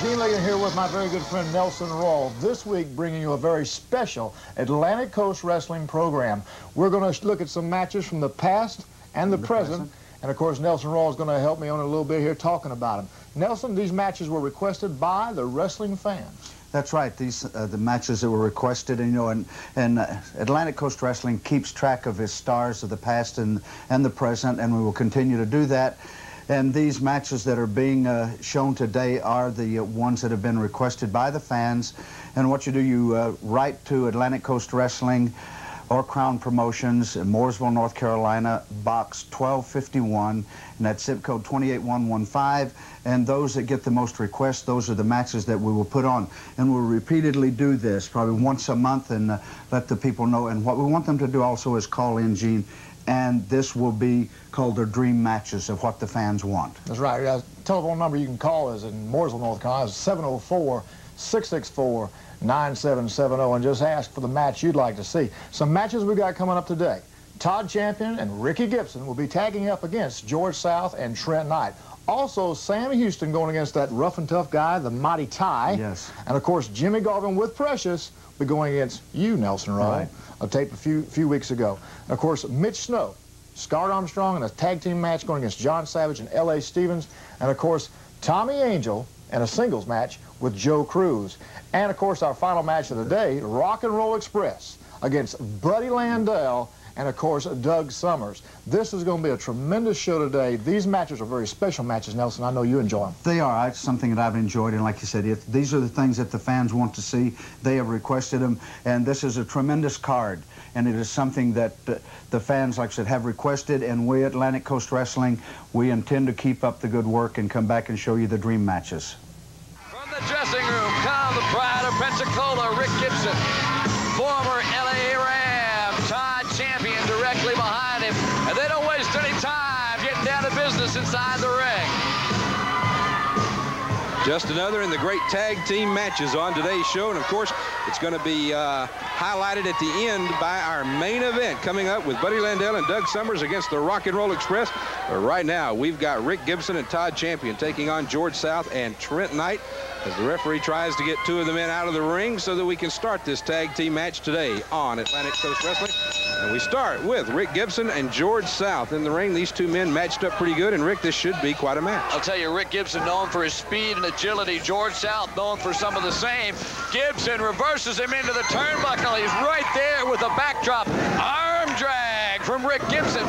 Gene Ligon here with my very good friend Nelson Rawls. This week bringing you a very special Atlantic Coast Wrestling program. We're going to look at some matches from the past and the present. And of course Nelson Rawls is going to help me on a little bit here talking about them. Nelson, these matches were requested by the wrestling fans. That's right. These the matches that were requested, and you know, and Atlantic Coast Wrestling keeps track of its stars of the past and the present, and we will continue to do that. And these matches that are being shown today are the ones that have been requested by the fans. And what you do, you write to Atlantic Coast Wrestling or Crown Promotions in Mooresville, North Carolina, box 1251, and that's zip code 28115. And those that get the most requests, those are the matches that we will put on. And we'll repeatedly do this, probably once a month, and let the people know. And what we want them to do also is call in, Gene, and this will be called their dream matches of what the fans want. That's right. The telephone number you can call is in Mooresville, North Carolina, is 704-664-9770, and just ask for the match you'd like to see. Some matches we got coming up today. Todd Champion and Ricky Gibson will be tagging up against George South and Trent Knight. Also, Sam Houston going against that rough and tough guy, the Mighty Ty. Yes. And of course, Jimmy Garvin with Precious will be going against you, Nelson Rawls. Right. A tape a few weeks ago. And of course, Mitch Snow, Scott Armstrong in a tag team match going against John Savage and L.A. Stevens. And of course, Tommy Angel in a singles match with Joe Cruz. And of course, our final match of the day, Rock and Roll Express against Buddy Landell and of course, Doug Summers. This is going to be a tremendous show today. These matches are very special matches, Nelson. I know you enjoy them. They are. It's something that I've enjoyed, and like you said, these are the things that the fans want to see. They have requested them, and this is a tremendous card. And it is something that the fans, like I said, have requested, and we, Atlantic Coast Wrestling, we intend to keep up the good work and come back and show you the dream matches. From the dressing room, come the pride of Pensacola, Rick Gibson, former L.A. Ram, Todd Champion directly behind him, and they don't waste any time getting down to business inside the ring. Just another in the great tag team matches on today's show, and of course it's going to be highlighted at the end by our main event coming up with Buddy Landell and Doug Summers against the Rock and Roll Express. But right now we've got Rick Gibson and Todd Champion taking on George South and Trent Knight as the referee tries to get two of the men out of the ring so that we can start this tag team match today on Atlantic Coast Wrestling. And we start with Rick Gibson and George South in the ring. These two men matched up pretty good, and Rick, this should be quite a match. I'll tell you, Rick Gibson known for his speed and agility. George South known for some of the same. Gibson reverses him into the turnbuckle. He's right there with a backdrop. Arm drag from Rick Gibson.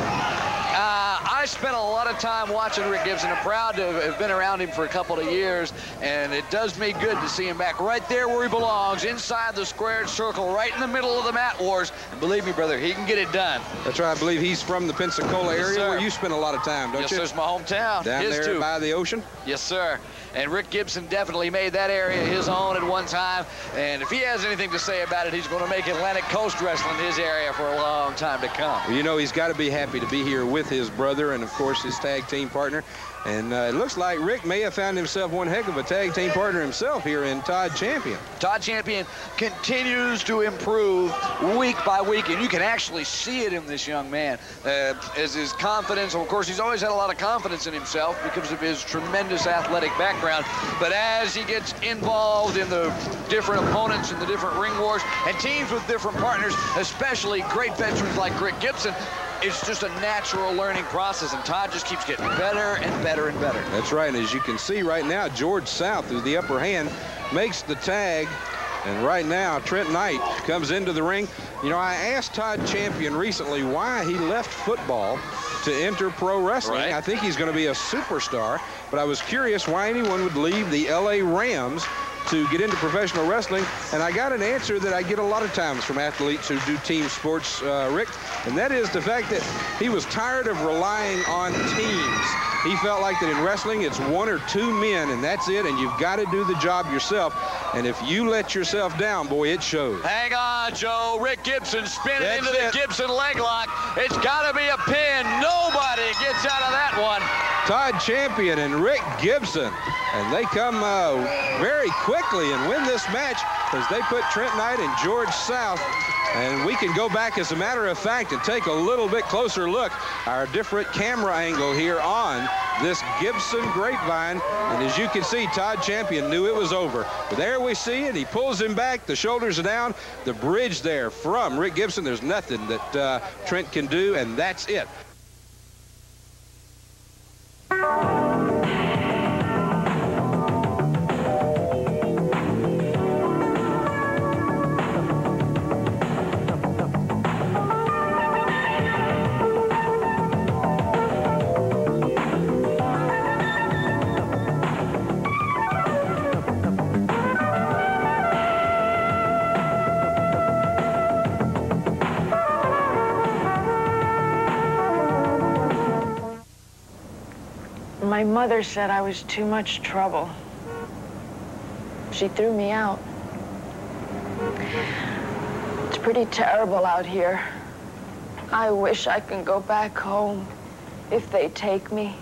I spent a lot of time watching Rick Gibson. I'm proud to have been around him for a couple of years, and it does me good to see him back right there where he belongs, inside the squared circle, right in the middle of the mat wars. And believe me, brother, he can get it done. That's right. I believe he's from the Pensacola area, where you spend a lot of time, don't you? Yes, sir. It's my hometown. Down His there too. by the ocean? Yes, sir. And Rick Gibson definitely made that area his own at one time. And if he has anything to say about it, he's going to make Atlantic Coast Wrestling his area for a long time to come. Well, you know, he's got to be happy to be here with his brother and, of course, his tag team partner. And it looks like Rick may have found himself one heck of a tag team partner himself here in Todd Champion. Todd Champion continues to improve week by week, and you can actually see it in this young man. As his confidence, of course, he's always had a lot of confidence in himself because of his tremendous athletic background. But as he gets involved in the different opponents and the different ring wars and teams with different partners, especially great veterans like Rick Gibson, it's just a natural learning process, and Todd just keeps getting better and better and better. That's right, and as you can see right now, George South, with the upper hand, makes the tag, and right now Trent Knight comes into the ring. You know, I asked Todd Champion recently why he left football to enter pro wrestling. Right. I think he's going to be a superstar, but I was curious why anyone would leave the L.A. Rams to get into professional wrestling, and I got an answer that I get a lot of times from athletes who do team sports, Rick, and that is the fact that he was tired of relying on teams. He felt like that in wrestling, it's one or two men, and that's it, and you've got to do the job yourself. And if you let yourself down, boy, it shows. Hang on, Joe. Rick Gibson spinning into the Gibson leg lock. It's got to be a pin. Nobody gets out of that one. Todd Champion and Rick Gibson, and they come very quickly and win this match as they put Trent Knight and George South And we can go back, as a matter of fact, and take a little bit closer look. Our different camera angle here on this Gibson grapevine. And as you can see, Todd Champion knew it was over. But there we see it. He pulls him back. The shoulders are down. The bridge there from Rick Gibson. There's nothing that Trent can do, and that's it. My mother said I was too much trouble. She threw me out. It's pretty terrible out here. I wish I could go back home if they take me.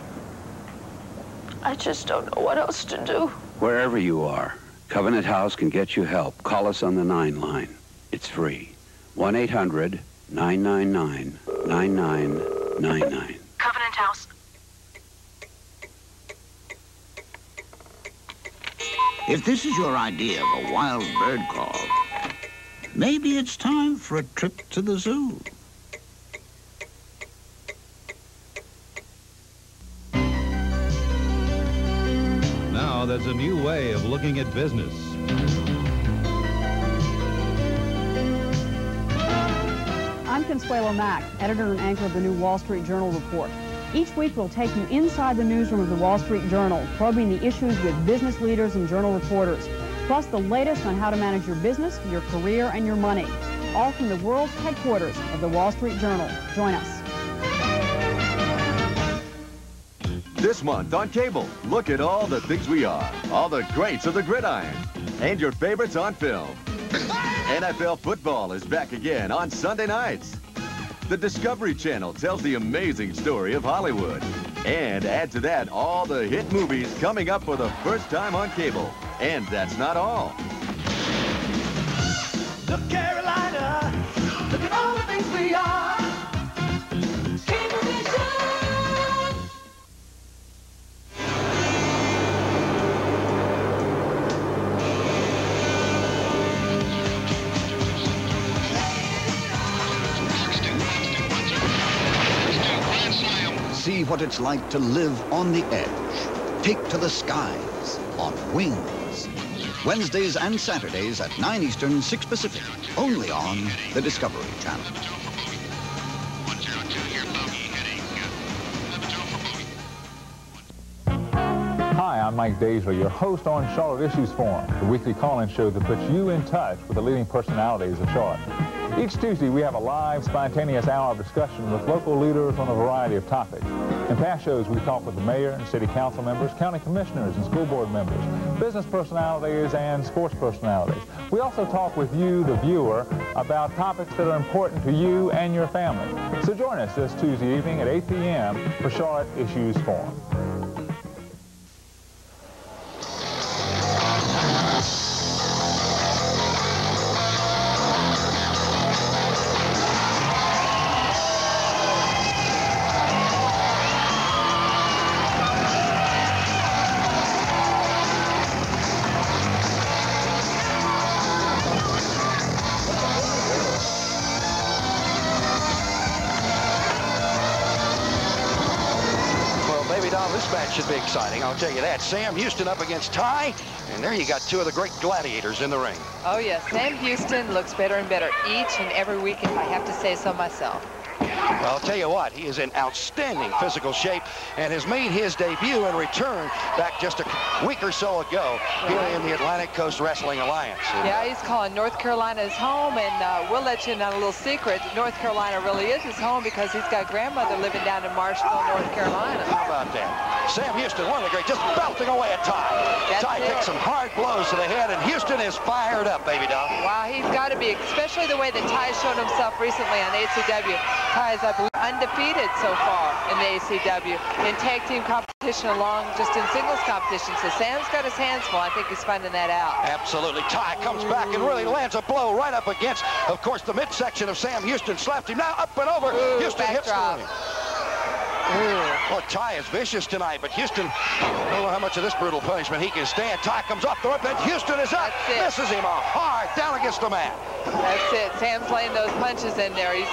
I just don't know what else to do. Wherever you are, Covenant House can get you help. Call us on the 9 line. It's free. 1-800-999-9999. Covenant House. If this is your idea of a wild bird call, maybe it's time for a trip to the zoo. Now there's a new way of looking at business. I'm Consuelo Mack, editor and anchor of the new Wall Street Journal report. Each week, we'll take you inside the newsroom of the Wall Street Journal, probing the issues with business leaders and journal reporters, plus the latest on how to manage your business, your career, and your money, all from the world headquarters of the Wall Street Journal. Join us. This month on cable, look at all the things we are, all the greats of the gridiron, and your favorites on film. NFL football is back again on Sunday nights. The Discovery Channel tells the amazing story of Hollywood. And add to that all the hit movies coming up for the first time on cable. And that's not all. Look, Carolina, look at all the things we are. Cablevision. See what it's like to live on the edge. Take to the skies on wings. Wednesdays and Saturdays at 9 Eastern, 6 Pacific. Only on the Discovery Channel. Hi, I'm Mike Daisley, your host on Charlotte Issues Forum, the weekly call-in show that puts you in touch with the leading personalities of Charlotte. Each Tuesday, we have a live, spontaneous hour of discussion with local leaders on a variety of topics. In past shows, we talk with the mayor and city council members, county commissioners and school board members, business personalities and sports personalities. We also talk with you, the viewer, about topics that are important to you and your family. So join us this Tuesday evening at 8 p.m. for Charlotte Issues Forum. Should be exciting, I'll tell you that. Sam Houston up against Ty, and there you got two of the great gladiators in the ring. Oh yes, Sam Houston looks better and better each and every week, if I have to say so myself. Well, I'll tell you what, he is in outstanding physical shape and has made his debut and return back just a week or so ago here in the Atlantic Coast Wrestling Alliance. Yeah, he's calling North Carolina his home, and we'll let you in on a little secret. North Carolina really is his home because he's got grandmother living down in Marshville, North Carolina. How about that? Sam Houston, one of the great, just belting away at Ty. Ty takes some hard blows to the head, and Houston is fired up, baby doll. Wow, he's got to be, especially the way that Ty showed himself recently on ACW. Ty is, I believe, undefeated so far in the ACW in tag team competition along just in singles competition. So Sam's got his hands full. I think he's finding that out. Absolutely. Ty comes back and really lands a blow right up against, of course, the midsection of Sam Houston. Slapped him now up and over. Houston hits the ring. Well, Ty is vicious tonight, but Houston, I don't know how much of this brutal punishment he can stand. Ty comes off the rope, and Houston is up. Misses him hard down against the mat. That's it. Sam's laying those punches in there. He's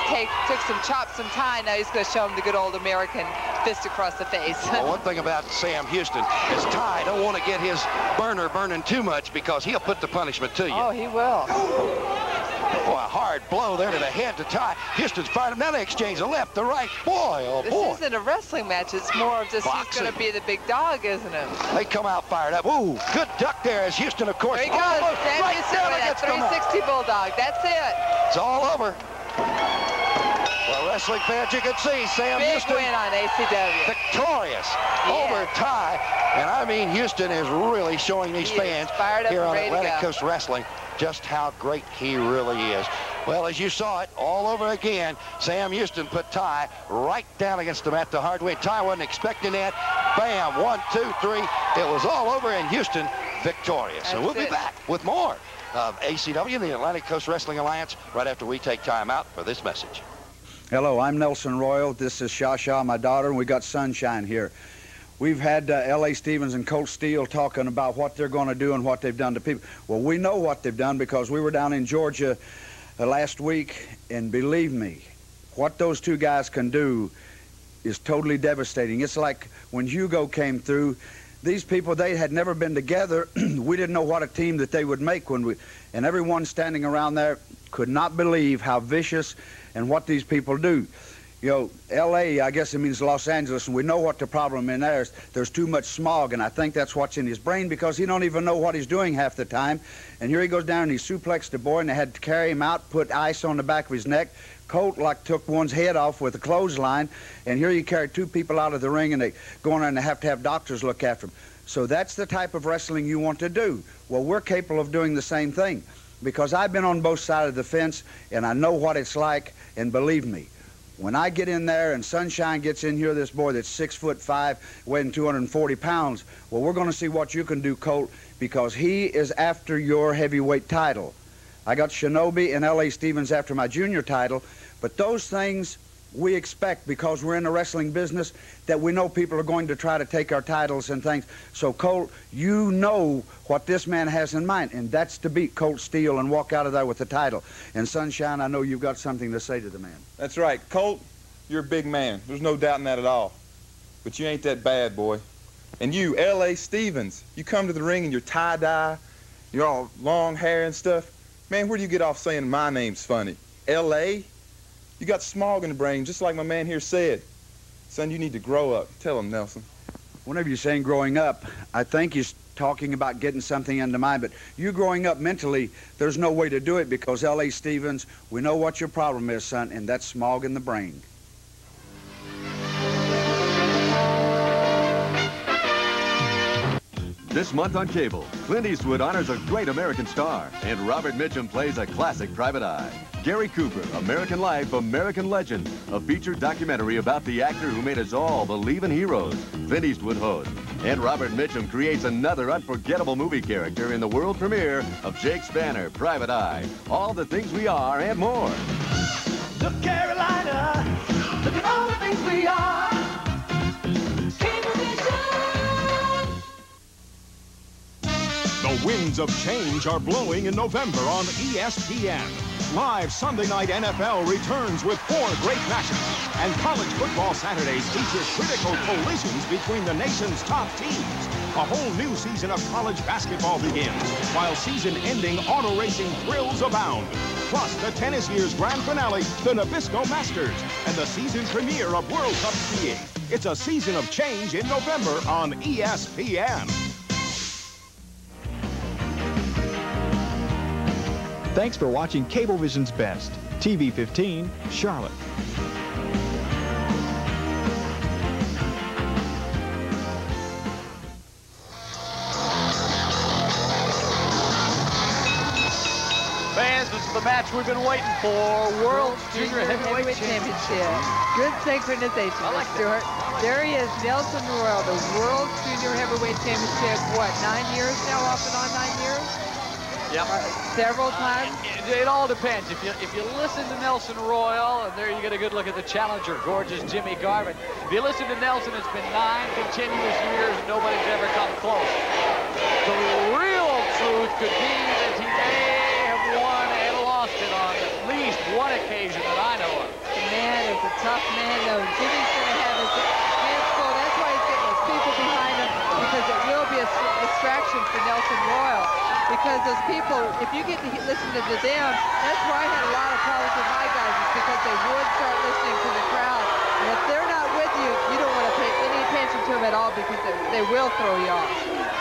took some chops from Ty. Now he's going to show him the good old American fist across the face. Well, one thing about Sam Houston is Ty don't want to get his burner burning too much because he'll put the punishment to you. Oh, he will. Boy, a hard blow there to the head to Ty. Houston's fired him. Now they exchange the left, the right. Boy, oh boy. This isn't a wrestling match. It's more of just who's going to be the big dog, isn't it? They come out fired up. Ooh, good duck there as Houston, of course. There he goes. Sam Right Houston down with that against the mat. 360 bulldog. That's it. It's all over. Well, wrestling fans, you can see Sam Big Houston win on ACW. victorious over Ty. And I mean, Houston is really showing these fans here on Atlantic Coast Wrestling just how great he really is. Well, as you saw it all over again, Sam Houston put Ty right down against the mat the hard way. Ty wasn't expecting that. Bam, 1, 2, 3. It was all over, and Houston victorious. So we'll be back with more of ACW, the Atlantic Coast Wrestling Alliance, right after we take time out for this message. Hello, I'm Nelson Royal. This is Shasha, my daughter, and we got Sunshine here. We've had L.A. Stevens and Colt Steele talking about what they're going to do and what they've done to people. Well, we know what they've done because we were down in Georgia last week, and believe me, what those two guys can do is totally devastating. It's like when Hugo came through, these people, they had never been together. We didn't know what a team that they would make and everyone standing around there could not believe how vicious and what these people do. You know, L.A., I guess it means Los Angeles, and we know what the problem in there is. There's too much smog, and I think that's what's in his brain because he don't even know what he's doing half the time. And here he goes down and he suplexed the boy, and they had to carry him out, put ice on the back of his neck. Colt like took one's head off with a clothesline, and here you carry two people out of the ring, and they go in there and they have to have doctors look after them. So that's the type of wrestling you want to do. Well, we're capable of doing the same thing because I've been on both sides of the fence, and I know what it's like, and believe me, when I get in there and Sunshine gets in here, this boy that's 6'5", weighing 240 pounds, well, we're going to see what you can do, Colt, because he is after your heavyweight title. I got Shinobi and L.A. Stevens after my junior title, but those things we expect because we're in the wrestling business that we know people are going to try to take our titles and things. So, Colt, you know what this man has in mind, and that's to beat Colt Steele and walk out of there with the title. And, Sunshine, I know you've got something to say to the man. That's right. Colt, you're a big man. There's no doubt in that at all. But you ain't that bad, boy. And you, L.A. Stevens, you come to the ring in your tie-dye, you're all long hair and stuff. Man, where do you get off saying my name's funny? L.A.? You got smog in the brain, just like my man here said. Son, you need to grow up. Tell him, Nelson. Whenever you're saying growing up, I think he's talking about getting something into mind, but you growing up mentally, there's no way to do it because L.A. Stevens, we know what your problem is, son, and that's smog in the brain. This month on cable, Clint Eastwood honors a great American star, and Robert Mitchum plays a classic private eye. Gary Cooper, American Life, American Legend, a featured documentary about the actor who made us all believe in heroes, Clint Eastwood hosts. And Robert Mitchum creates another unforgettable movie character in the world premiere of Jake Spanner, Private Eye. All the things we are and more. Look, Carolina, look at all the things we are. The winds of change are blowing in November on ESPN. Live Sunday night NFL returns with 4 great matches. And College Football Saturdays feature critical collisions between the nation's top teams. A whole new season of college basketball begins, while season-ending auto racing thrills abound. Plus, the tennis year's grand finale, the Nabisco Masters, and the season premiere of World Cup skiing. It's a season of change in November on ESPN. Thanks for watching Cablevision's Best, TV 15, Charlotte. Fans, this is the match we've been waiting for, World Junior Heavyweight Championship. Good synchronization, Stuart. There he is, Nelson Royal, the World Junior Heavyweight Championship. What, 9 years now? Off and on 9 years? Yep. Several times. It all depends. If you listen to Nelson Royal, and there you get a good look at the challenger, gorgeous Jimmy Garvin. If you listen to Nelson, it's been 9 continuous years, and nobody's ever come close. The real truth could be that he may have won and lost it on at least one occasion that I know of. The man is a tough man, though. Jimmy's going to have his hands full. That's why he's getting those people behind him, because it will be a distraction for Nelson Royal. Because those people, if you get to listen to them, that's where I had a lot of problems with my guys, is because they would start listening to the crowd. And if they're not with you, you don't want to pay any attention to them at all, because they will throw you off.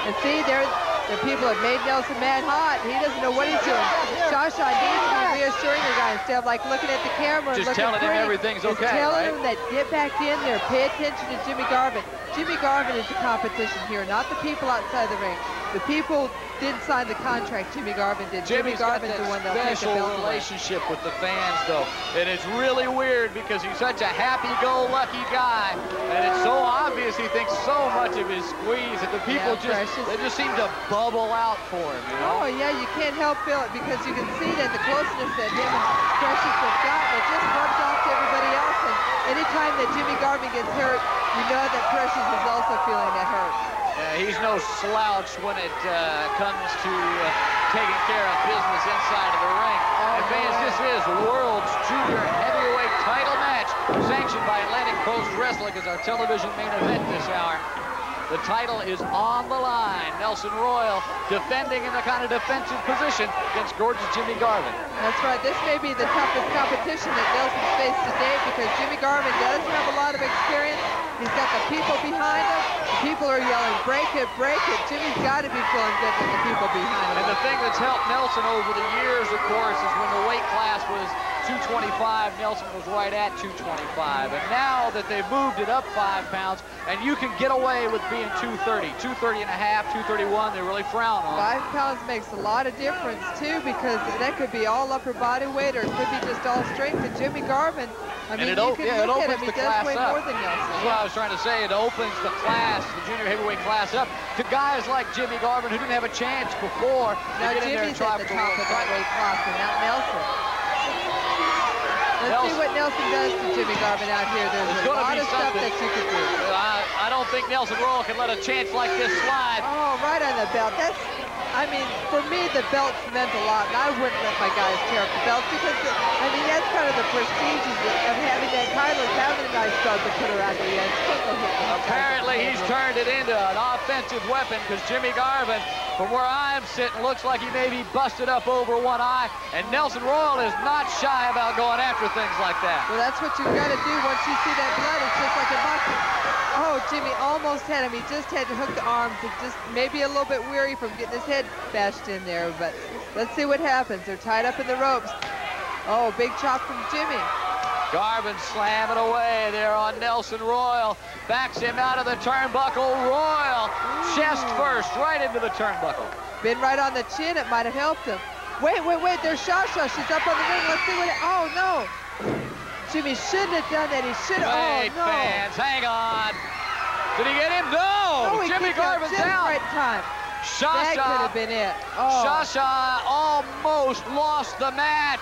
And see, the people have made Nelson mad hot. He doesn't know what he's doing. Shasha needs to be reassuring the guy instead of like looking at the camera and just looking telling him everything's okay, telling right? him that get back in there, pay attention to Jimmy Garvin. Jimmy Garvin is the competition here, not the people outside the ring. The people didn't sign the contract, Jimmy Garvin did. Jimmy Garvin's the one that'll take the belt away. Special relationship with the fans, though. And it's really weird because he's such a happy-go-lucky guy. And it's so obvious he thinks so much of his squeeze that the people they just seem to bubble out for him, you know? Oh, yeah, you can't help feel it because you can see that the closeness that him and Precious have gotten, it just rubs off to everybody else. And anytime that Jimmy Garvin gets hurt, you know that Precious is also feeling that hurt. He's no slouch when it comes to taking care of business inside of the ring. And fans, this is World's Junior Heavyweight title match, sanctioned by Atlantic Coast Wrestling as our television main event this hour. The title is on the line. Nelson Royal defending in the kind of defensive position against gorgeous Jimmy Garvin. That's right. This may be the toughest competition that Nelson's faced today because Jimmy Garvin doesn't have a lot of experience. He's got the people behind him. The people are yelling, break it, break it. Jimmy's got to be feeling good with the people behind him. And the thing that's helped Nelson over the years, of course, is when the weight class was 225, Nelson was right at 225. And now that they've moved it up 5 pounds, and you can get away with being 230, 230 and a half, 231, they really frown on. 5 pounds makes a lot of difference, too, because that could be all upper body weight or it could be just all strength. And Jimmy Garvin, I mean, you can look at him, he does weigh more than Nelson. That's what I was trying to say. It opens the class, the junior heavyweight class up to guys like Jimmy Garvin who didn't have a chance before. Now Jimmy's at the top of that weight class and not Nelson. Let's see what Nelson does to Jimmy Garvin out here. There's a lot of stuff that you could do. I don't think Nelson Royal can let a chance like this slide. Oh, right on the belt. That's, I mean, for me, the belts meant a lot, and I wouldn't let my guys tear up the belts because, I mean, that's kind of the prestige of having that title, is having a nice belt to put around your head. Apparently, he's turned it into an offensive weapon because Jimmy Garvin, from where I'm sitting, looks like he may be busted up over one eye, and Nelson Royal is not shy about going after things like that. Well, that's what you've got to do once you see that blood. It's just like a boxing. Oh, Jimmy almost had him. He just had to hook the arms. He just maybe a little bit weary from getting his head bashed in there, but let's see what happens. They're tied up in the ropes. Oh, big chop from Jimmy. Garvin slamming away there on Nelson Royal. Backs him out of the turnbuckle. Royal, chest first, right into the turnbuckle. Been right on the chin. It might have helped him. Wait. There's Shasha. She's up on the ring. Let's see what oh, no. Jimmy shouldn't have done that. He should have. Wait, oh, no. fans, hang on. Did he get him? No! Jimmy Garvin's down. Right time. Shasha. That could have been it. Oh. Shasha almost lost the match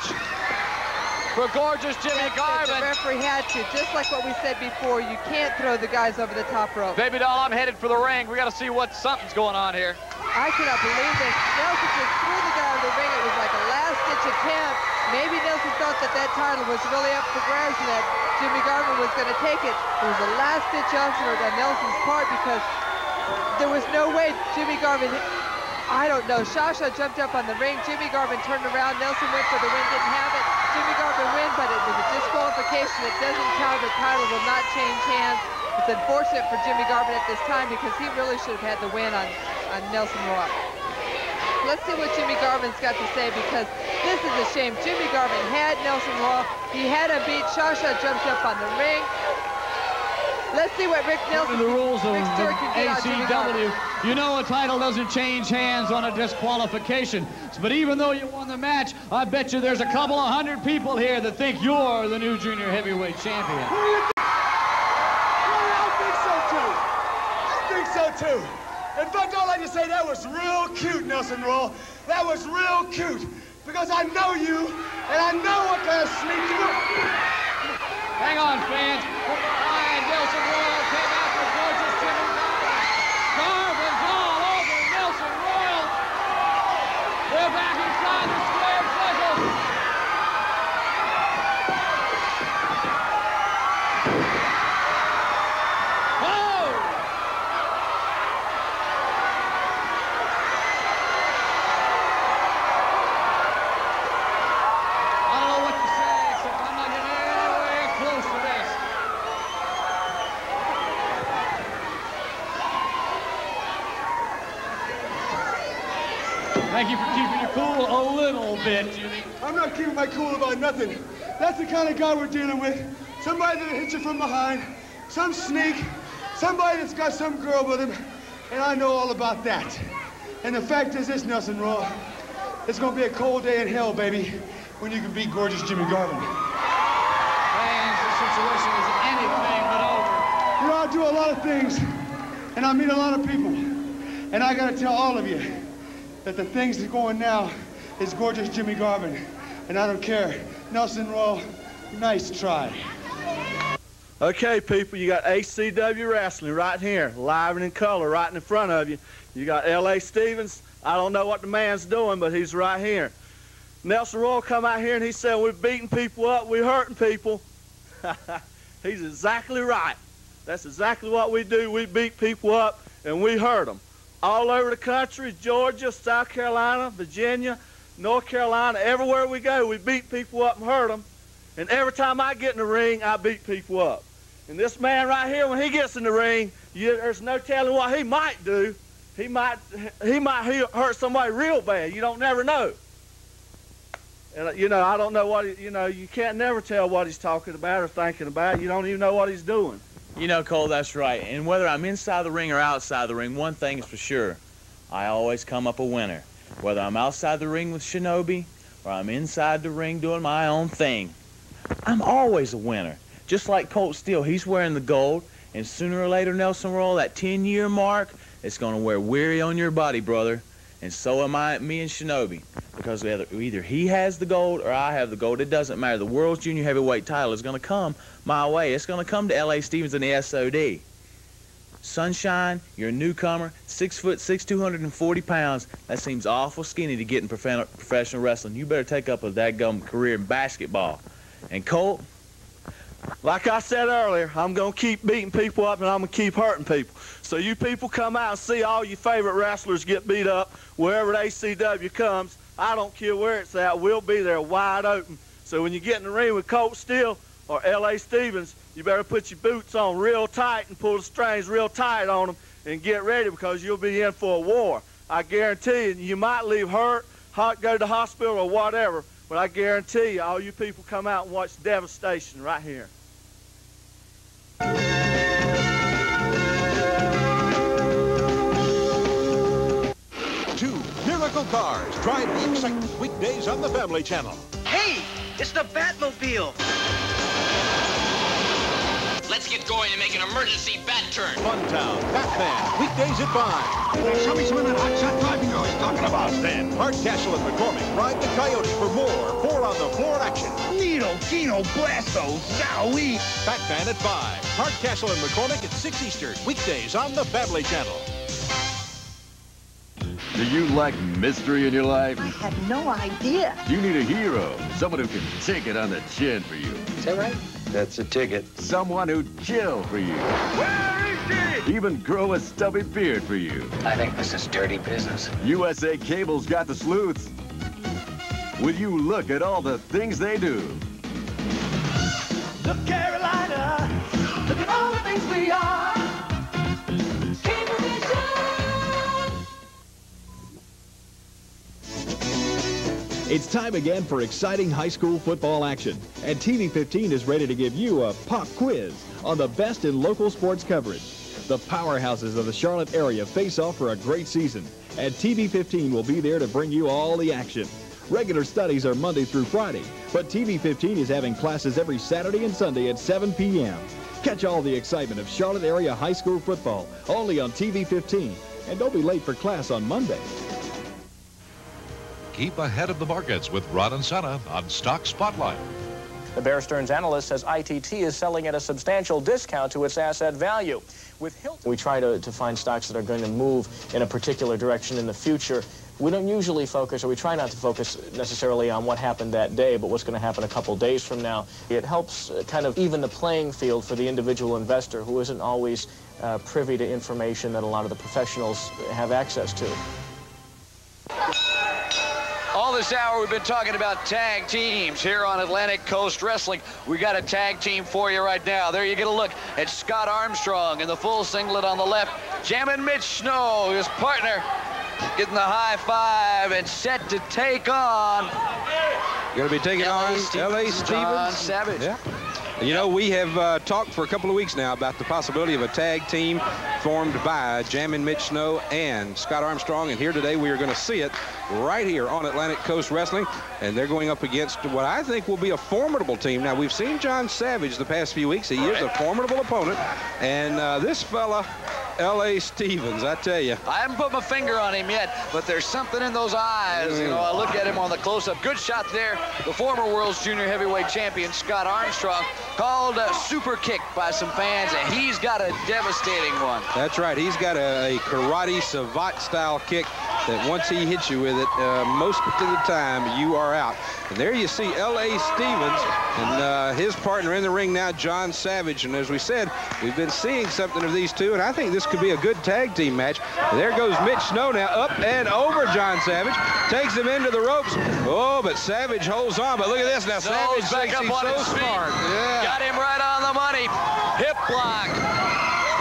for gorgeous Jimmy Garvin. The referee had to, just like what we said before, you can't throw the guys over the top rope. Baby doll, I'm headed for the ring. We got to see what something's going on here. I cannot believe this. Nelson just threw the guy over the ring. It was like a last-ditch attempt. Maybe Nelson thought that that title was really up for grabs and that Jimmy Garvin was going to take it. It was a last-ditch effort on Nelson's part because there was no way Jimmy Garvin, I don't know. Shasha jumped up on the ring. Jimmy Garvin turned around. Nelson went for the win, didn't have it. Jimmy Garvin win, but it was a disqualification. It doesn't count. The title will not change hands. It's unfortunate for Jimmy Garvin at this time because he really should have had the win on Nelson Royal. Let's see what Jimmy Garvin's got to say because this is a shame. Jimmy Garvin had Nelson Royal. He had him beat. Shasha jumps up on the ring. Let's see what Rick Nelson, the rules of Rick Stewart can get out Jimmy Garvin. ACW, you know a title doesn't change hands on a disqualification. But even though you won the match, I bet you there's a couple of hundred people here that think you're the new junior heavyweight champion. I think so too. In fact, I'd like to say that was real cute, Nelson Roll. That was real cute. Because I know you, and I know what kind of sneak you are. Hang on, fans. From behind, Nelson Royal came out for gorgeous Jimmy Garvin. Garvin's all over Nelson Royal. They're back inside the square circle. Thank you for keeping your cool a little bit, Jimmy. I'm not keeping my cool about nothing. That's the kind of guy we're dealing with. Somebody that'll hit you from behind, some sneak, somebody that's got some girl with him, and I know all about that. And the fact is this, Nelson Roll, it's gonna be a cold day in hell, baby, when you can beat gorgeous Jimmy Garvin. Fans, the situation is anything but over. You know, I do a lot of things, and I meet a lot of people. And I gotta tell all of you that the things that's going now is gorgeous Jimmy Garvin. And I don't care. Nelson Roll, nice try. Okay, people, you got ACW Wrestling right here, live and in color, right in front of you. You got L.A. Stevens. I don't know what the man's doing, but he's right here. Nelson Royal come out here and he said, we're beating people up, we're hurting people. He's exactly right. That's exactly what we do. We beat people up and we hurt them. All over the country, Georgia, South Carolina, Virginia, North Carolina, everywhere we go, we beat people up and hurt them. And every time I get in the ring, I beat people up. And this man right here, when he gets in the ring, there's no telling what he might do. He might hurt somebody real bad. You don't never know. And, you know, I don't know what, you can't never tell what he's talking about or thinking about. You don't even know what he's doing. You know, Cole, that's right. And whether I'm inside the ring or outside the ring, one thing is for sure. I always come up a winner. Whether I'm outside the ring with Shinobi or I'm inside the ring doing my own thing, I'm always a winner. Just like Colt Steele, he's wearing the gold, and sooner or later, Nelson Royal, that 10-year mark, it's going to wear weary on your body, brother. And so am me and Shinobi. Because either he has the gold or I have the gold. It doesn't matter. The World's Junior Heavyweight title is going to come my way. It's going to come to L.A. Stevens and the SOD. Sunshine, you're a newcomer, 6'6", 240 pounds. That seems awful skinny to get in professional wrestling. You better take up a dadgum career in basketball. And Colt, like I said earlier, I'm going to keep beating people up and I'm going to keep hurting people. So you people come out and see all your favorite wrestlers get beat up wherever the ACW comes. I don't care where it's at. We'll be there wide open. So when you get in the ring with Colt Steele or L.A. Stevens, you better put your boots on real tight and pull the strings real tight on them and get ready because you'll be in for a war. I guarantee you might leave hurt, go to the hospital or whatever, but I guarantee you all you people come out and watch devastation right here. Two miracle cars drive the excitement weekdays on the Family Channel. Hey, it's the Batmobile. Let's get going and make an emergency bat turn. Funtown, Batman, weekdays at 5. Show me some of that hot shot driving I was talking about. Then Hardcastle and McCormick ride the Coyote for more four-on-the-floor action. Nino, Kino, Blasto, Zowie. Batman at 5. Hardcastle and McCormick at 6 Eastern, weekdays on the Family Channel. Do you lack mystery in your life? I have no idea. You need a hero, someone who can take it on the chin for you. Is that right? That's a ticket. Someone who'd chill for you. Where is he? Even grow a stubby beard for you. I think this is dirty business. USA Cable's got the sleuths. Will you look at all the things they do? Look, Carolina, look at all the things we are. It's time again for exciting high school football action, and TV 15 is ready to give you a pop quiz on the best in local sports coverage. The powerhouses of the Charlotte area face off for a great season, and TV 15 will be there to bring you all the action. Regular studies are Monday through Friday, but TV 15 is having classes every Saturday and Sunday at 7 p.m. Catch all the excitement of Charlotte area high school football only on TV 15, and don't be late for class on Monday. Keep ahead of the markets with Ron and Sana on Stock Spotlight. The Bear Stearns analyst says ITT is selling at a substantial discount to its asset value. With Hilton, we try to find stocks that are going to move in a particular direction in the future. We don't usually focus, or we try not to focus necessarily on what happened that day, but what's going to happen a couple days from now. It helps kind of even the playing field for the individual investor who isn't always privy to information that a lot of the professionals have access to. All this hour, we've been talking about tag teams here on Atlantic Coast Wrestling. We got a tag team for you right now. There you get a look at Scott Armstrong in the full singlet on the left. Jammin' Mitch Snow, his partner, getting the high five and set to take on. Going to be taking on L.A. Stevens. John Savage. Yeah. You know, we have talked for a couple of weeks now about the possibility of a tag team formed by Jammin' Mitch Snow and Scott Armstrong, and here today we are going to see it right here on Atlantic Coast Wrestling, and they're going up against what I think will be a formidable team. Now, we've seen John Savage the past few weeks. He is a formidable opponent, and this fella, L.A. Stevens, I tell you. I haven't put my finger on him yet, but there's something in those eyes. You know, I look at him on the close-up. Good shot there. The former world's junior heavyweight champion, Scott Armstrong, called a super kick by some fans, and he's got a devastating one. That's right. He's got a karate savate-style kick that once he hits you with it, most of the time, you are out. And there you see L.A. Stevens and his partner in the ring now, John Savage. And as we said, we've been seeing something of these two, and I think this could be a good tag team match. And there goes Mitch Snow now, up and over John Savage. Takes him into the ropes. Oh, but Savage holds on. But look at this now. Savage back up on his feet. Yeah. Got him right on the money. Hip block.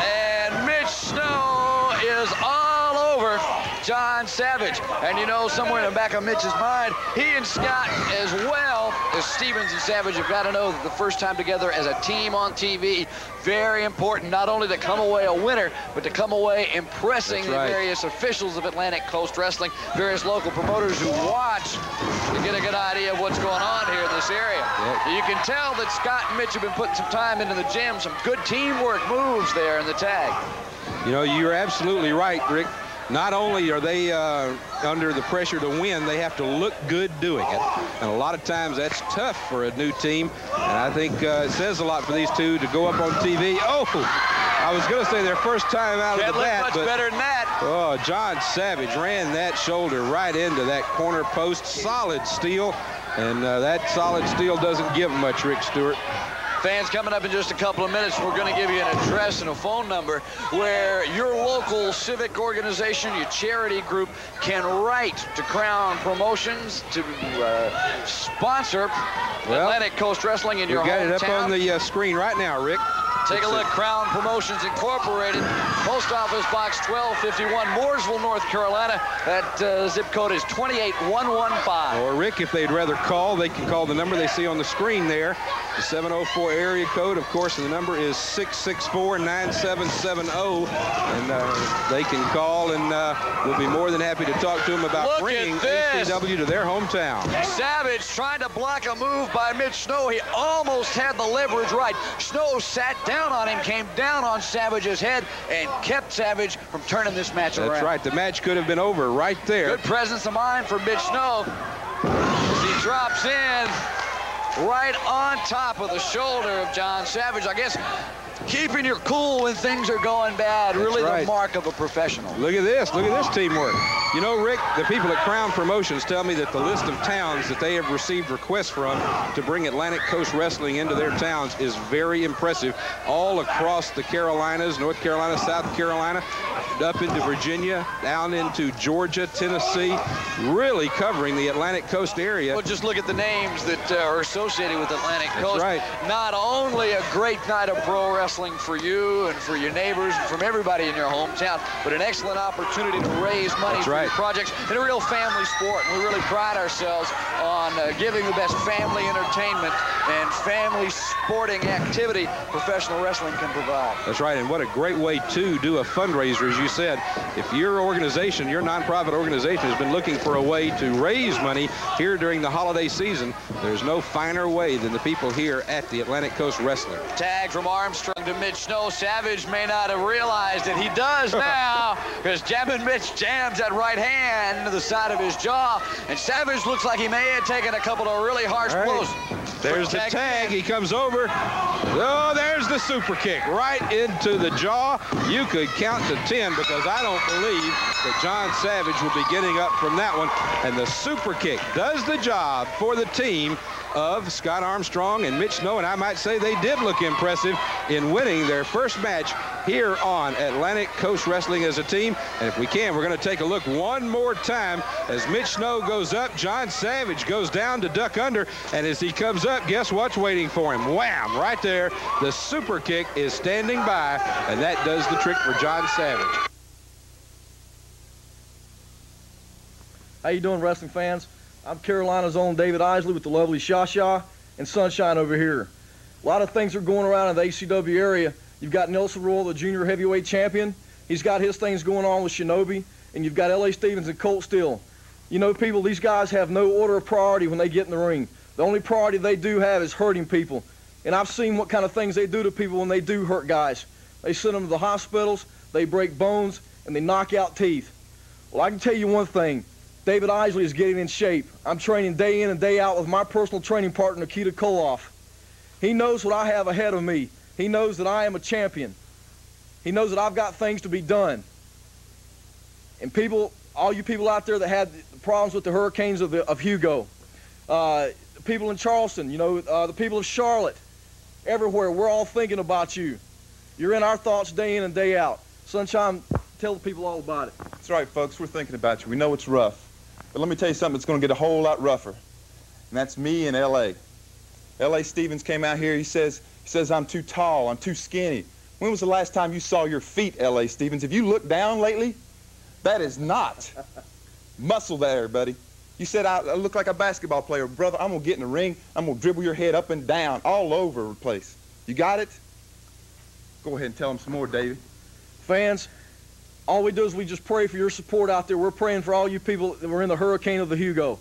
And Mitch Snow is all over John Savage. And you know, somewhere in the back of Mitch's mind, he and Scott, as well as Stevens and Savage, have got to know that the first time together as a team on TV, very important, not only to come away a winner, but to come away impressing the various officials of Atlantic Coast Wrestling, various local promoters who watch to get a good idea of what's going on here in this area. You can tell that Scott and Mitch have been putting some time into the gym, some good teamwork moves there in the tag. You know, you're absolutely right, Rick. Not only are they under the pressure to win, they have to look good doing it. And a lot of times that's tough for a new team. And I think it says a lot for these two to go up on TV. Oh, I was going to say their first time out of the bat. Much better than that. Oh, John Savage ran that shoulder right into that corner post. Solid steel. And that solid steel doesn't give much, Rick Stewart. Fans, coming up in just a couple of minutes, we're going to give you an address and a phone number where your local civic organization, your charity group, can write to Crown Promotions to sponsor Atlantic Coast Wrestling in your hometown. We've got it up on the screen right now, Rick. Take a look. Crown Promotions Incorporated, Post Office Box 1251, Mooresville, North Carolina. That zip code is 28115. Or, Rick, if they'd rather call, they can call the number they see on the screen there. The 704 area code, of course, and the number is 664-9770. And they can call, and we'll be more than happy to talk to them about bringing ACW to their hometown. Savage trying to block a move by Mitch Snow. He almost had the leverage right. Snow sat down on him, came down on Savage's head, and kept Savage from turning this match around. That's right. The match could have been over right there. Good presence of mind for Mitch Snow as he drops in right on top of the shoulder of John Savage. I guess keeping your cool when things are going bad, really the mark of a professional. Look at this. Look at this teamwork. You know, Rick, the people at Crown Promotions tell me that the list of towns that they have received requests from to bring Atlantic Coast Wrestling into their towns is very impressive. All across the Carolinas, North Carolina, South Carolina, up into Virginia, down into Georgia, Tennessee, really covering the Atlantic Coast area. Well, just look at the names that are associated with Atlantic Coast. That's right. Not only a great night of pro wrestling for you and for your neighbors and from everybody in your hometown, but an excellent opportunity to raise money for right. projects and a real family sport. And we really pride ourselves on giving the best family entertainment and family sporting activity professional wrestling can provide. That's right, and what a great way to do a fundraiser. As you said, if your organization, your nonprofit organization has been looking for a way to raise money here during the holiday season, there's no finer way than the people here at the Atlantic Coast Wrestling. Tag from Armstrong to Mitch Snow. Savage may not have realized it. He does now, because Jamming Mitch jams that right hand into the side of his jaw, and Savage looks like he may have taken a couple of really harsh blows. There's the tag. He comes over. Oh, there's the super kick right into the jaw. You could count to 10 because I don't believe that John Savage will be getting up from that one. And the super kick does the job for the team of Scott Armstrong and Mitch Snow, and I might say they did look impressive in winning their first match here on Atlantic Coast Wrestling as a team. And if we can, we're going to take a look one more time as Mitch Snow goes up. John Savage goes down to duck under, and as he comes up, guess what's waiting for him? Wham! Right there, the super kick is standing by, and that does the trick for John Savage. How you doing, wrestling fans? I'm Carolina's own David Isley with the lovely Shasha and Sunshine over here. A lot of things are going around in the ACW area. You've got Nelson Royal, the junior heavyweight champion. He's got his things going on with Shinobi. And you've got L.A. Stevens and Colt Steele. You know, people, these guys have no order of priority when they get in the ring. The only priority they do have is hurting people. And I've seen what kind of things they do to people when they do hurt guys. They send them to the hospitals, they break bones, and they knock out teeth. Well, I can tell you one thing. David Isley is getting in shape. I'm training day in and day out with my personal training partner, Nikita Koloff. He knows what I have ahead of me. He knows that I am a champion. He knows that I've got things to be done. And people, all you people out there that had problems with the hurricanes of Hugo, people in Charleston, you know, the people of Charlotte, everywhere, we're all thinking about you. You're in our thoughts day in and day out. Sunshine, tell the people all about it. That's right, folks. We're thinking about you. We know it's rough. But let me tell you something that's going to get a whole lot rougher. And that's me in L.A. L.A. Stevens came out here. He says I'm too tall. I'm too skinny. When was the last time you saw your feet, L.A. Stevens? Have you looked down lately? That is not muscle there, buddy. You said I look like a basketball player. Brother, I'm going to get in the ring. I'm going to dribble your head up and down all over the place. You got it? Go ahead and tell them some more, Davey. Fans, all we do is we just pray for your support out there. We're praying for all you people that were in the hurricane of the Hugo.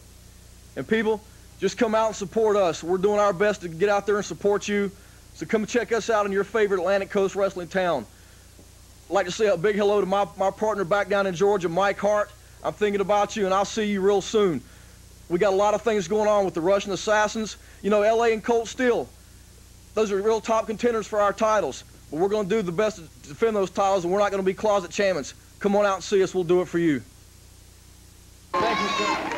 And people, just come out and support us. We're doing our best to get out there and support you. So come check us out in your favorite Atlantic Coast wrestling town. I'd like to say a big hello to my partner back down in Georgia, Mike Hart. I'm thinking about you, and I'll see you real soon. We got a lot of things going on with the Russian Assassins. You know, L.A. and Colt Steele, those are real top contenders for our titles. But we're going to do the best to defend those titles, and we're not going to be closet champions. Come on out and see us. We'll do it for you. Thank you, sir.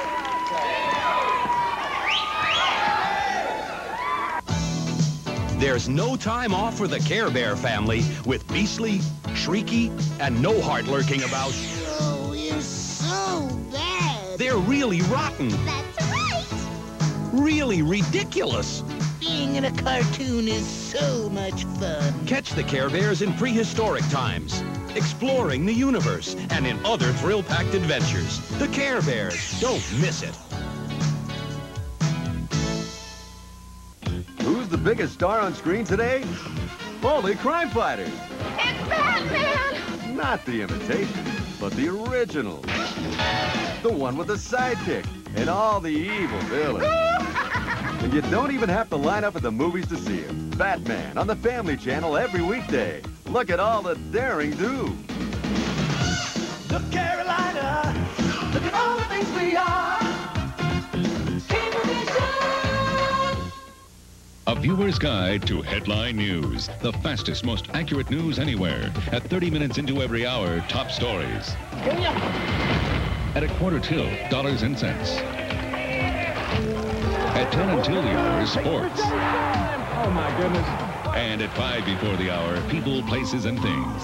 There's no time off for the Care Bear family with Beastly, Shrieky, and No Heart lurking about. Oh, you're so bad. They're really rotten. That's right. Really ridiculous. Being in a cartoon is so much fun. Catch the Care Bears in prehistoric times, exploring the universe, and in other thrill-packed adventures. The Care Bears. Don't miss it. Who's the biggest star on screen today? Holy crime fighters. It's Batman! Not the imitation, but the original. The one with the sidekick and all the evil villains. And you don't even have to line up at the movies to see him. Batman on the Family Channel every weekday. Look at all the daring do. Look, Carolina, look at all the things we are. A viewer's guide to headline news. The fastest, most accurate news anywhere. At 30 minutes into every hour, top stories. At a quarter till, dollars and cents. At 10 until the hour, sports. Oh, my goodness. And at 5 before the hour, people, places, and things.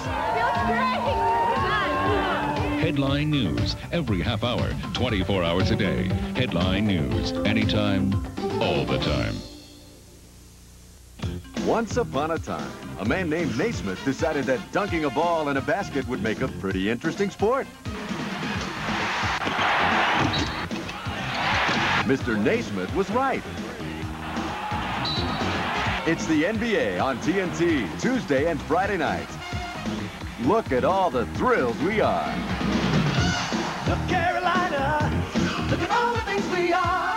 Headline news. Every half hour, 24 hours a day. Headline news. Anytime, all the time. Once upon a time, a man named Naismith decided that dunking a ball in a basket would make a pretty interesting sport. Mr. Naismith was right. It's the NBA on TNT, Tuesday and Friday nights. Look at all the thrills we are. North Carolina, look at all the things we are.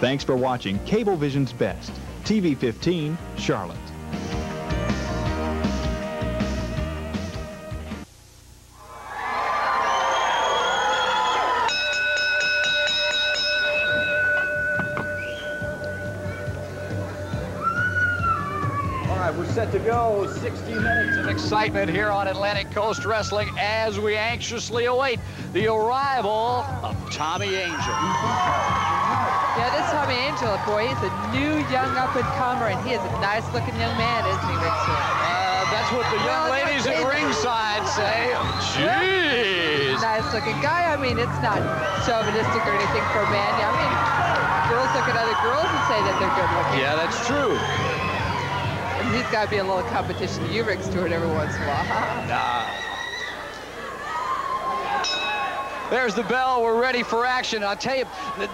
Thanks for watching Cablevision's Best, TV 15, Charlotte. We're set to go. 60 minutes of excitement here on Atlantic Coast Wrestling as we anxiously await the arrival of Tommy Angel. Yeah, this Tommy Angel, boy, he's a new young up-and-comer, and he is a nice-looking young man, isn't he, Rick? That's what the young ladies at ringside say. Jeez! Nice-looking guy. I mean, it's not chauvinistic or anything for a man. I mean, girls look at other girls and say that they're good-looking. Yeah, that's true. And he's got to be a little competition to you, Rick Stewart, every once in a while. Nah. There's the bell. We're ready for action. I'll tell you,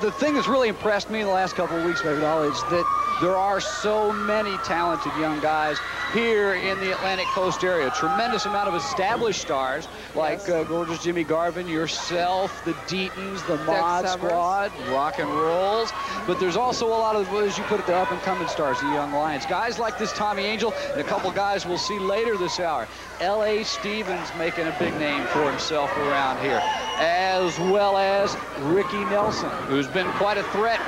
the thing that's really impressed me in the last couple of weeks, maybe, is that there are so many talented young guys here in the Atlantic Coast area. Tremendous amount of established stars like gorgeous Jimmy Garvin, yourself, the Deatons, the Mod Squad, Rock and Rolls. But there's also a lot of, as you put it, the up-and-coming stars, the young Lions. Guys like this Tommy Angel and a couple guys we'll see later this hour. L.A. Stevens making a big name for himself around here, as well as Ricky Nelson, who's been quite a threat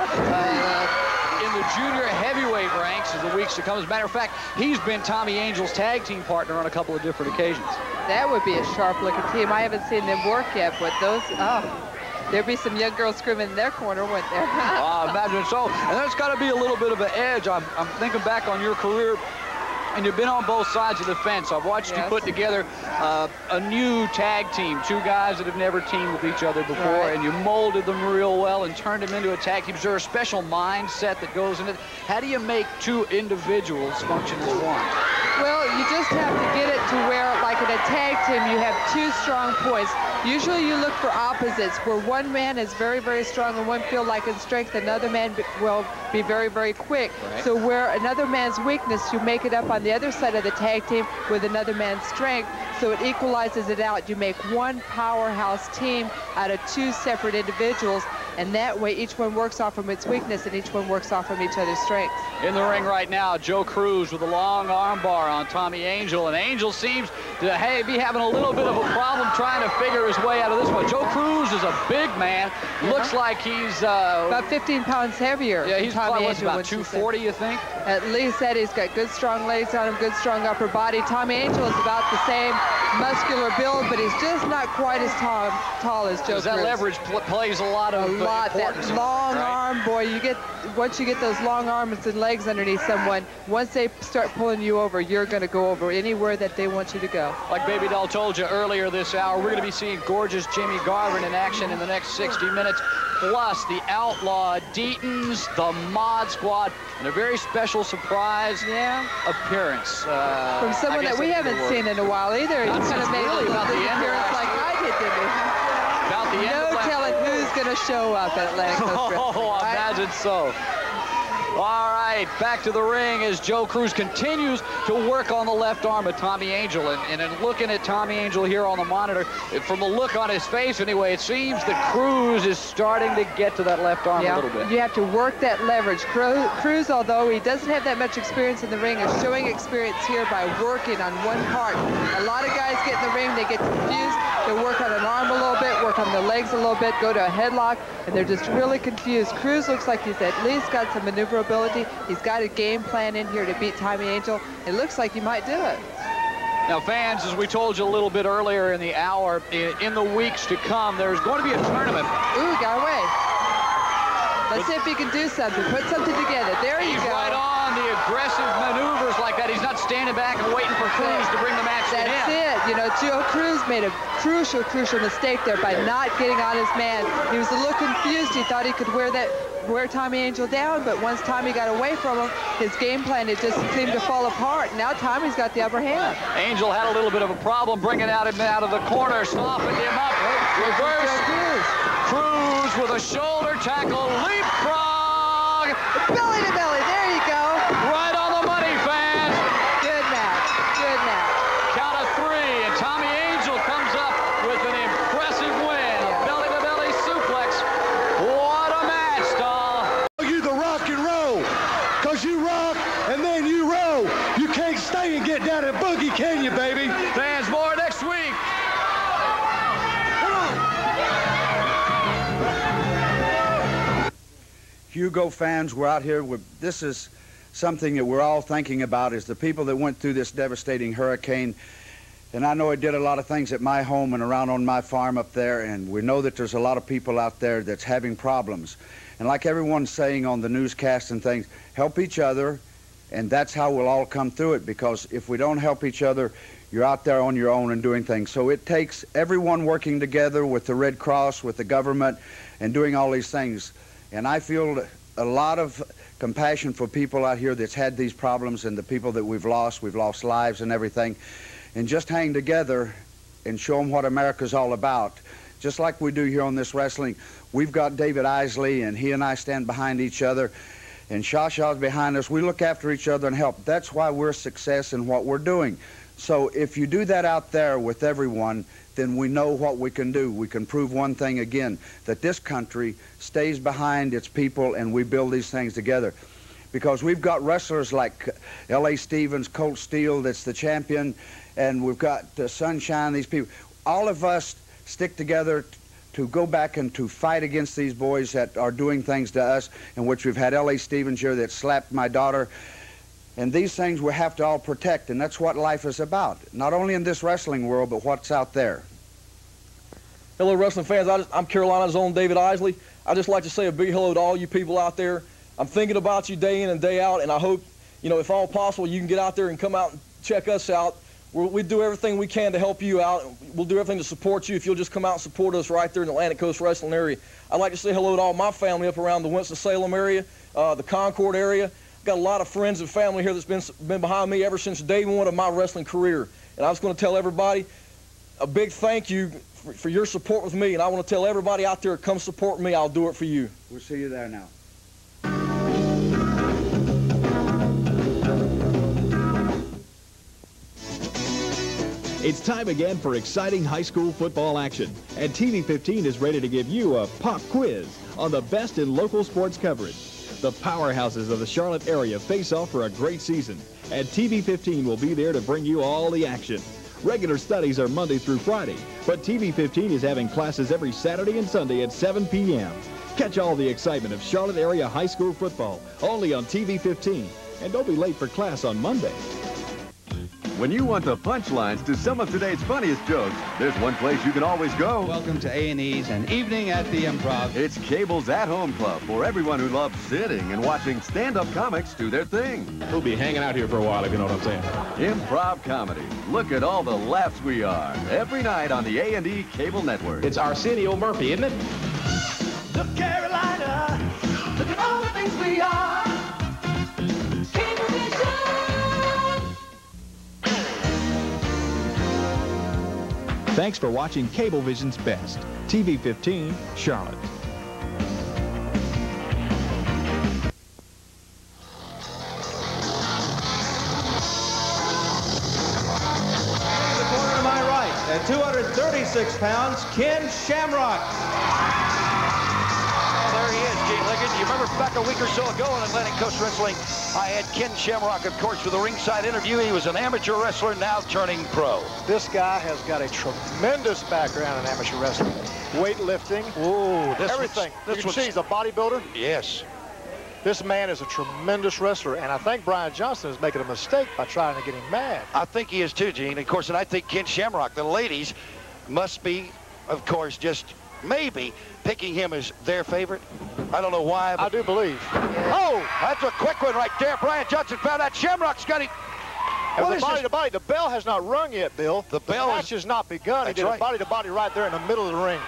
in the junior heavyweight ranks in the weeks to come. As a matter of fact, he's been Tommy Angel's tag team partner on a couple of different occasions. That would be a sharp-looking team. I haven't seen them work yet, but those, there'd be some young girls screaming in their corner, wouldn't there? Imagine so. And there's got to be a little bit of an edge. I'm thinking back on your career, and you've been on both sides of the fence. I've watched you put together a new tag team, two guys that have never teamed with each other before, and you molded them real well and turned them into a tag team. Is there a special mindset that goes into it? How do you make two individuals function as one? Well, you just have to get it to where, like in a tag team, you have two strong points. Usually you look for opposites, where one man is very, very strong and one feel like in strength, another man will be very, very quick. Right. So where another man's weakness, you make it up on the other side of the tag team with another man's strength, so it equalizes it out. You make one powerhouse team out of two separate individuals, and that way each one works off from its weakness and each one works off from each other's strengths. In the ring right now, Joe Cruz with a long arm bar on Tommy Angel, and Angel seems to be having a little bit of a problem trying to figure his way out of this one. Joe Cruz is a big man. Looks like he's about 15 pounds heavier. Yeah, he's probably about 240, you think? At least that. He's got good strong legs on him, good strong upper body. Tommy Angel is about the same muscular build, but he's just not quite as tall as Joe Cruz. That leverage plays a lot of importance. That long arm, boy, once you get those long arms and legs underneath someone, once they start pulling you over, you're going to go over anywhere that they want you to go. Like Baby Doll told you earlier this hour, we're going to be seeing gorgeous Jimmy Garvin in action in the next 60 minutes, plus the Outlaw Deatons, the Mod Squad, and a very special surprise appearance. From someone that we haven't seen in a while either. He kind of made really a about the end appearance like I did, didn't he? About the end no telling who's going to show up at Atlantic Coast Wrestling. Oh, I imagine so. All right, back to the ring as Joe Cruz continues to work on the left arm of Tommy Angel. And in looking at Tommy Angel here on the monitor, from the look on his face anyway, it seems that Cruz is starting to get to that left arm a little bit. You have to work that leverage. Cruz, although he doesn't have that much experience in the ring, is showing experience here by working on one part. A lot of guys get in the ring, they get confused. They work on an arm a little bit, work on the legs a little bit, go to a headlock, and they're just really confused. Cruz looks like he's at least got some maneuverability. He's got a game plan in here to beat Tommy Angel. It looks like he might do it. Now, fans, as we told you a little bit earlier in the hour, in the weeks to come, there's going to be a tournament. Ooh, got away. Let's see if he can do something. Put something together. There you He's go. right on the aggressive maneuvers like that. He's not standing back and waiting for Cruz to bring the match to him. That's it. You know, Joe Cruz made a crucial mistake there by not getting on his man. He was a little confused. He thought he could wear Tommy Angel down, but once Tommy got away from him, his game plan, it just seemed to fall apart. Now Tommy's got the upper hand. Angel had a little bit of a problem bringing him out of the corner, softened him up, reverse. Cruz with a shoulder tackle, leapfrog. Belly to belly, there you go. Right on the money, fans. Good match, good match. Count of 3, and Tommy Angel comes up with an impressive win. A belly-to-belly suplex. What a match, doll. You the rock and roll, because you rock and then you roll. You can't stay and get down and boogie, can you, baby? Fans, more next week. Hugo fans, we're out here with, this is something that we're all thinking about, is the people that went through this devastating hurricane. And I know it did a lot of things at my home and around on my farm up there, and we know that there's a lot of people out there that's having problems. And like everyone's saying on the newscast and things, help each other, and that's how we'll all come through it, because if we don't help each other, you're out there on your own and doing things. So it takes everyone working together with the Red Cross, with the government, and doing all these things. And I feel a lot of compassion for people out here that's had these problems and the people that we've lost lives and everything. And just hang together and show them what America's all about. Just like we do here on this wrestling. We've got David Isley, and he and I stand behind each other. And Shasha's behind us. We look after each other and help. That's why we're a success in what we're doing. So if you do that out there with everyone, then we know what we can do. We can prove one thing again, that this country stays behind its people and we build these things together. Because we've got wrestlers like L.A. Stevens, Colt Steele, that's the champion, and we've got Sunshine, these people. All of us stick together to go back and to fight against these boys that are doing things to us, in which we've had L.A. Stevens here that slapped my daughter. And these things we have to all protect, and that's what life is about. Not only in this wrestling world, but what's out there. Hello, wrestling fans. I'm Carolina's own David Isley. I'd just like to say a big hello to all you people out there. I'm thinking about you day in and day out, and I hope, you know, if all possible, you can get out there and come out and check us out. We do everything we can to help you out. We'll do everything to support you if you'll just come out and support us right there in the Atlantic Coast Wrestling area. I'd like to say hello to all my family up around the Winston-Salem area, the Concord area. Got a lot of friends and family here that's been behind me ever since day one of my wrestling career. And I was going to tell everybody a big thank you for your support with me. And I want to tell everybody out there, come support me. I'll do it for you. We'll see you there now. It's time again for exciting high school football action. And TV 15 is ready to give you a pop quiz on the best in local sports coverage. The powerhouses of the Charlotte area face off for a great season, and TV 15 will be there to bring you all the action. Regular studies are Monday through Friday, but TV 15 is having classes every Saturday and Sunday at 7 p.m. Catch all the excitement of Charlotte area high school football only on TV 15, and don't be late for class on Monday. When you want the punchlines to some of today's funniest jokes, there's one place you can always go. Welcome to A&E's and Evening at the Improv. It's Cable's At-Home Club for everyone who loves sitting and watching stand-up comics do their thing. We'll be hanging out here for a while, if you know what I'm saying. Improv comedy. Look at all the laughs we are. Every night on the A&E Cable Network. It's Arsenio Murphy, isn't it? Look, Carolina, look at all the things we are. Thanks for watching Cablevision's Best, TV 15, Charlotte. In the corner to my right, at 236 pounds, Ken Shamrock. There he is, Gene Liggett. You remember back a week or so ago in Atlantic Coast Wrestling, I had Ken Shamrock, of course, for the ringside interview. He was an amateur wrestler, now turning pro. This guy has got a tremendous background in amateur wrestling. Weightlifting, everything. You can see he's a bodybuilder. Yes. This man is a tremendous wrestler, and I think Brian Johnson is making a mistake by trying to get him mad. I think he is too, Gene. Of course, and I think Ken Shamrock, the ladies, must be, of course, just maybe picking him as their favorite. I don't know why. I do believe. Oh, that's a quick one right there. Brian Johnson found out Shamrock's got him. What is body to body? The bell has not rung yet, Bill. The match has not begun. He did a body to body right there in the middle of the ring.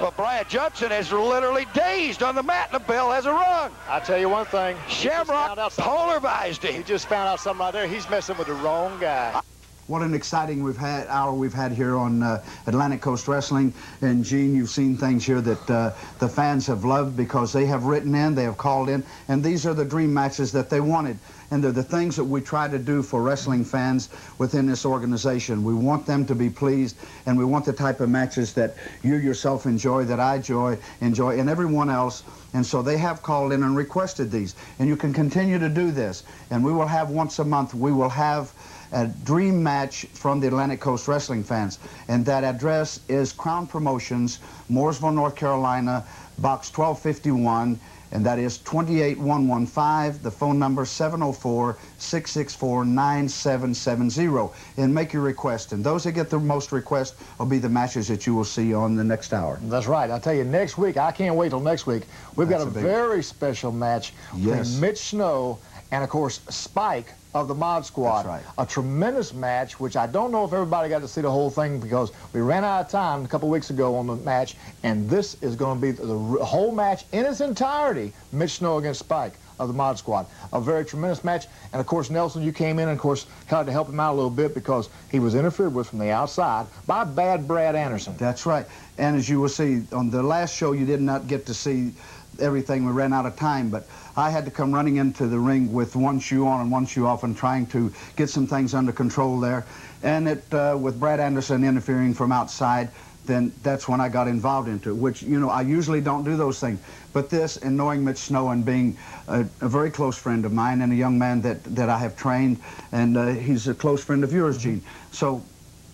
Well, Brian Johnson is literally dazed on the mat, and the bell hasn't rung. I tell you one thing. Shamrock polarized him. He just found out something right there. He's messing with the wrong guy. What an exciting hour we've had here on Atlantic Coast Wrestling. And Gene, you've seen things here that the fans have loved because they have written in, they have called in, and these are the dream matches that they wanted. And they're the things that we try to do for wrestling fans within this organization. We want them to be pleased, and we want the type of matches that you yourself enjoy, that I enjoy, and everyone else. And so they have called in and requested these. And you can continue to do this. And we will have once a month, we will have a dream match from the Atlantic Coast Wrestling fans. And that address is Crown Promotions, Mooresville, North Carolina, Box 1251. And that is 28115, the phone number 704-664-9770. And make your request. And those that get the most requests will be the matches that you will see on the next hour. That's right. I'll tell you, next week, I can't wait till next week. We've got a very special match between Mitch Snow and, of course, Spike of the Mod Squad. That's right. A tremendous match, which I don't know if everybody got to see the whole thing because we ran out of time a couple weeks ago on the match, and this is going to be the whole match in its entirety, Mitch Snow against Spike of the Mod Squad. A very tremendous match, and of course, Nelson, you came in and of course tried to help him out a little bit because he was interfered with from the outside by bad Brad Anderson. That's right, and as you will see, on the last show, you did not get to see everything. We ran out of time, but I had to come running into the ring with one shoe on and one shoe off and trying to get some things under control there. And with Brad Anderson interfering from outside, then that's when I got involved into it, which, you know, I usually don't do those things. But this, and knowing Mitch Snow and being a very close friend of mine and a young man that I have trained, and he's a close friend of yours, Gene. So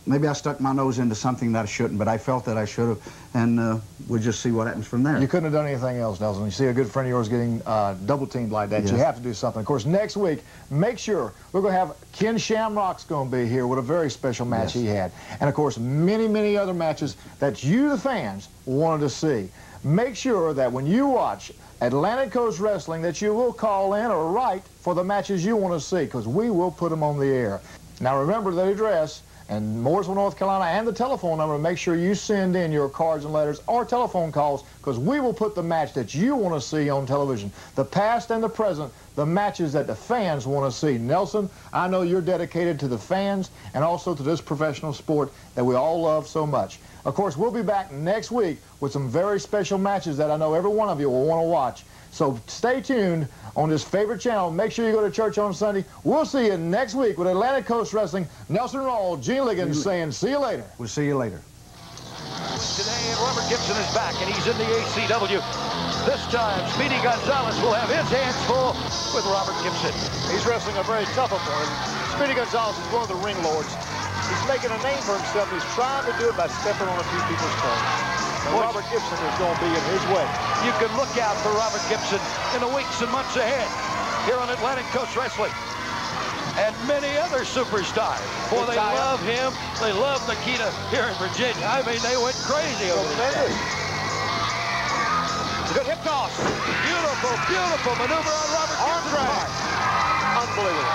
maybe I stuck my nose into something that I shouldn't, but I felt that I should have, and we'll just see what happens from there. You couldn't have done anything else, Nelson. You see a good friend of yours getting double-teamed like that, you have to do something. Of course, next week, make sure we're going to have Ken Shamrock's going to be here with a very special match he had. And, of course, many, many other matches that you, the fans, wanted to see. Make sure that when you watch Atlantic Coast Wrestling that you will call in or write for the matches you want to see, because we will put them on the air. Now, remember the address, and Mooresville, North Carolina, and the telephone number. Make sure you send in your cards and letters or telephone calls because we will put the match that you want to see on television. The past and the present, the matches that the fans want to see. Nelson, I know you're dedicated to the fans and also to this professional sport that we all love so much. Of course, we'll be back next week with some very special matches that I know every one of you will want to watch. So stay tuned on this favorite channel. Make sure you go to church on Sunday. We'll see you next week with Atlantic Coast Wrestling. Nelson Rawls, Gene Liggins saying see you later. We'll see you later. Today, and Robert Gibson is back, and he's in the ACW. This time, Speedy Gonzalez will have his hands full with Robert Gibson. He's wrestling a very tough opponent. Speedy Gonzalez is one of the ring lords. He's making a name for himself. He's trying to do it by stepping on a few people's toes. And Robert Gibson is going to be in his way. You can look out for Robert Gibson in the weeks and months ahead here on Atlantic Coast Wrestling. And many other superstars. Boy, they love him. They love Nikita here in Virginia. I mean, they went crazy over this. Good hip toss. Beautiful, beautiful maneuver on Robert Gibson's part. Unbelievable.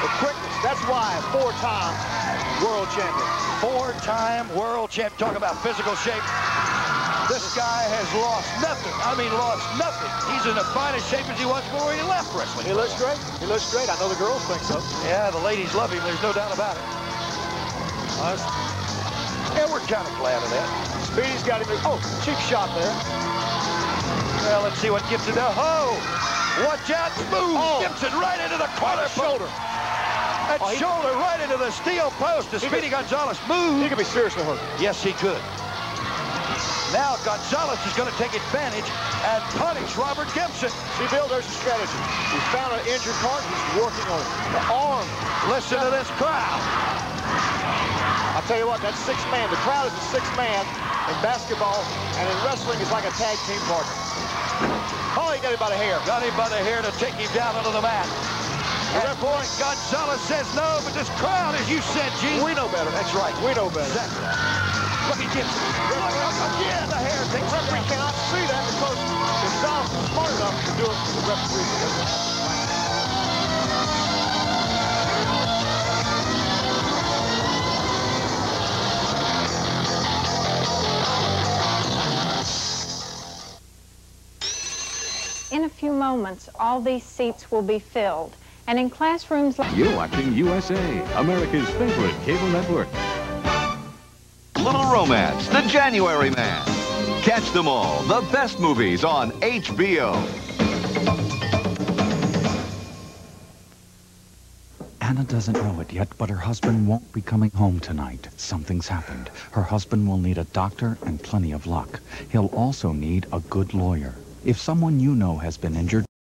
The quickness. That's why four-time world champion. Four-time world champ. Talk about physical shape. This guy has lost nothing. I mean, lost nothing. He's in the finest shape as he was before he left wrestling. He looks great. He looks great. I know the girls think so. Yeah, the ladies love him. There's no doubt about it. Yeah, we're kind of glad of that. Speedy's got him. Oh, cheap shot there. Well, let's see what Gibson does. Oh, watch out. Smooth. Oh. Gibson right into the corner. Shoulder. That shoulder right into the steel post. Speedy Gonzalez move. He could be seriously hurt. Yes, he could. Now Gonzalez is going to take advantage and punish Robert Gibson. See, Bill, there's a strategy. He found an injured part. He's working on it. The arm. Listen to this crowd. I'll tell you what, that's six man. The crowd is the sixth man in basketball, and in wrestling, it's like a tag team partner. Oh, he got him by the hair. Got him by the hair to take him down onto the mat. At that point, Gonzalez says no, but this crowd, as you said, Gene. We know better. That's right. We know better. Exactly. Look at gets it. Again, the hair. The referee cannot see that because Gonzalez is smart enough to do it for the referee. In a few moments, all these seats will be filled. And in classrooms like... You're watching USA, America's favorite cable network. Little Romance, The January Man. Catch them all, the best movies on HBO. Anna doesn't know it yet, but her husband won't be coming home tonight. Something's happened. Her husband will need a doctor and plenty of luck. He'll also need a good lawyer. If someone you know has been injured,